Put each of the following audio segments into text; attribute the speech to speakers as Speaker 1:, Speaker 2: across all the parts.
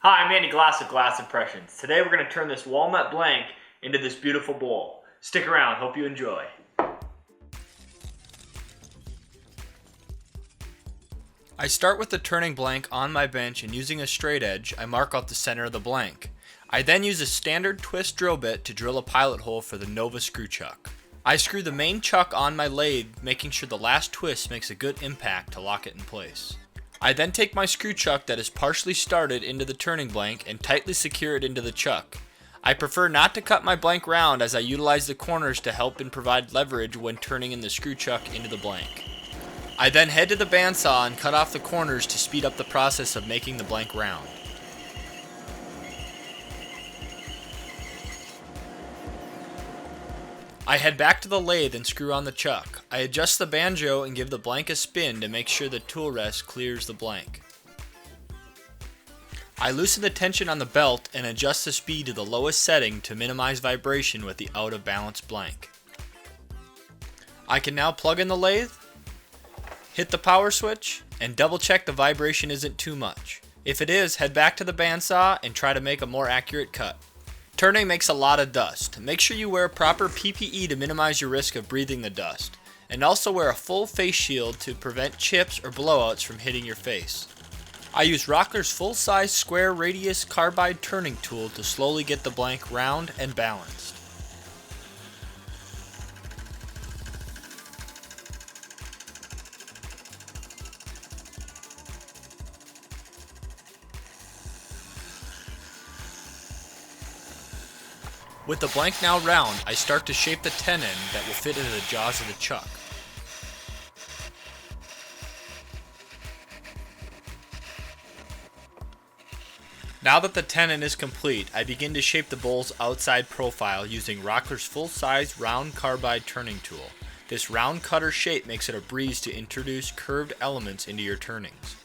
Speaker 1: Hi, I'm Andy Glass of Glass Impressions. Today we're going to turn this walnut blank into this beautiful bowl. Stick around, hope you enjoy.
Speaker 2: I start with the turning blank on my bench, and using a straight edge, I mark out the center of the blank. I then use a standard twist drill bit to drill a pilot hole for the Nova screw chuck. I screw the main chuck on my lathe, making sure the last twist makes a good impact to lock it in place. I then take my screw chuck that is partially started into the turning blank and tightly secure it into the chuck. I prefer not to cut my blank round, as I utilize the corners to help and provide leverage when turning in the screw chuck into the blank. I then head to the bandsaw and cut off the corners to speed up the process of making the blank round. I head back to the lathe and screw on the chuck. I adjust the banjo and give the blank a spin to make sure the tool rest clears the blank. I loosen the tension on the belt and adjust the speed to the lowest setting to minimize vibration with the out of balance blank. I can now plug in the lathe, hit the power switch, and double check the vibration isn't too much. If it is, head back to the bandsaw and try to make a more accurate cut. Turning makes a lot of dust. Make sure you wear proper PPE to minimize your risk of breathing the dust, and also wear a full face shield to prevent chips or blowouts from hitting your face. I use Rockler's full-size square radius carbide turning tool to slowly get the blank round and balanced. With the blank now round, I start to shape the tenon that will fit into the jaws of the chuck. Now that the tenon is complete, I begin to shape the bowl's outside profile using Rockler's full-size round carbide turning tool. This round cutter shape makes it a breeze to introduce curved elements into your turnings.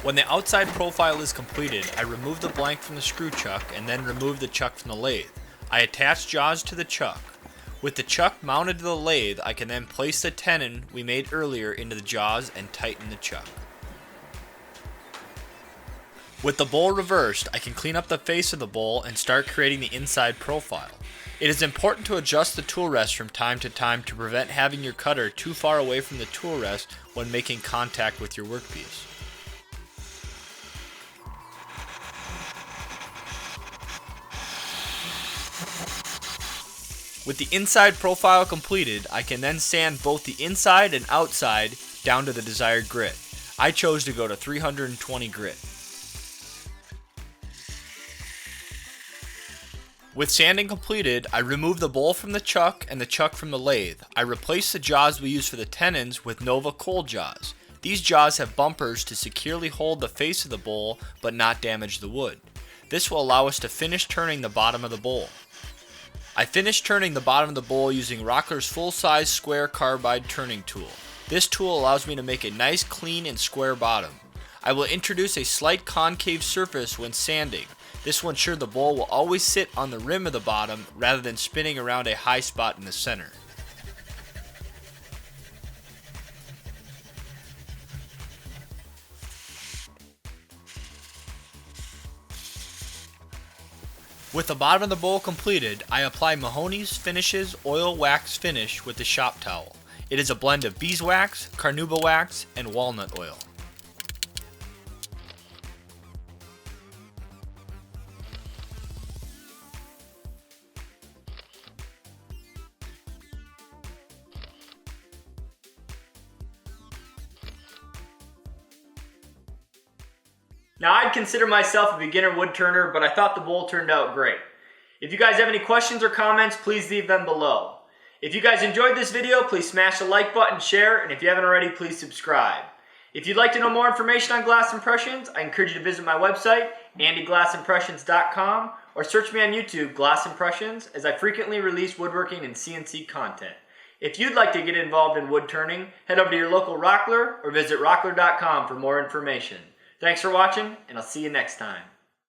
Speaker 2: When the outside profile is completed, I remove the blank from the screw chuck and then remove the chuck from the lathe. I attach jaws to the chuck. With the chuck mounted to the lathe, I can then place the tenon we made earlier into the jaws and tighten the chuck. With the bowl reversed, I can clean up the face of the bowl and start creating the inside profile. It is important to adjust the tool rest from time to time to prevent having your cutter too far away from the tool rest when making contact with your workpiece. With the inside profile completed, I can then sand both the inside and outside down to the desired grit. I chose to go to 320 grit. With sanding completed, I remove the bowl from the chuck and the chuck from the lathe. I replace the jaws we use for the tenons with Nova cold jaws. These jaws have bumpers to securely hold the face of the bowl but not damage the wood. This will allow us to finish turning the bottom of the bowl. I finished turning the bottom of the bowl using Rockler's full-size square carbide turning tool. This tool allows me to make a nice clean and square bottom. I will introduce a slight concave surface when sanding. This will ensure the bowl will always sit on the rim of the bottom rather than spinning around a high spot in the center. With the bottom of the bowl completed, I apply Mahoney's Finishes Oil Wax Finish with the shop towel. It is a blend of beeswax, carnauba wax, and walnut oil.
Speaker 1: Now, I'd consider myself a beginner wood turner, but I thought the bowl turned out great. If you guys have any questions or comments, please leave them below. If you guys enjoyed this video, please smash the like button, share, and if you haven't already, please subscribe. If you'd like to know more information on Glass Impressions, I encourage you to visit my website, andyglassimpressions.com, or search me on YouTube, Glass Impressions, as I frequently release woodworking and CNC content. If you'd like to get involved in wood turning, head over to your local Rockler or visit rockler.com for more information. Thanks for watching, and I'll see you next time.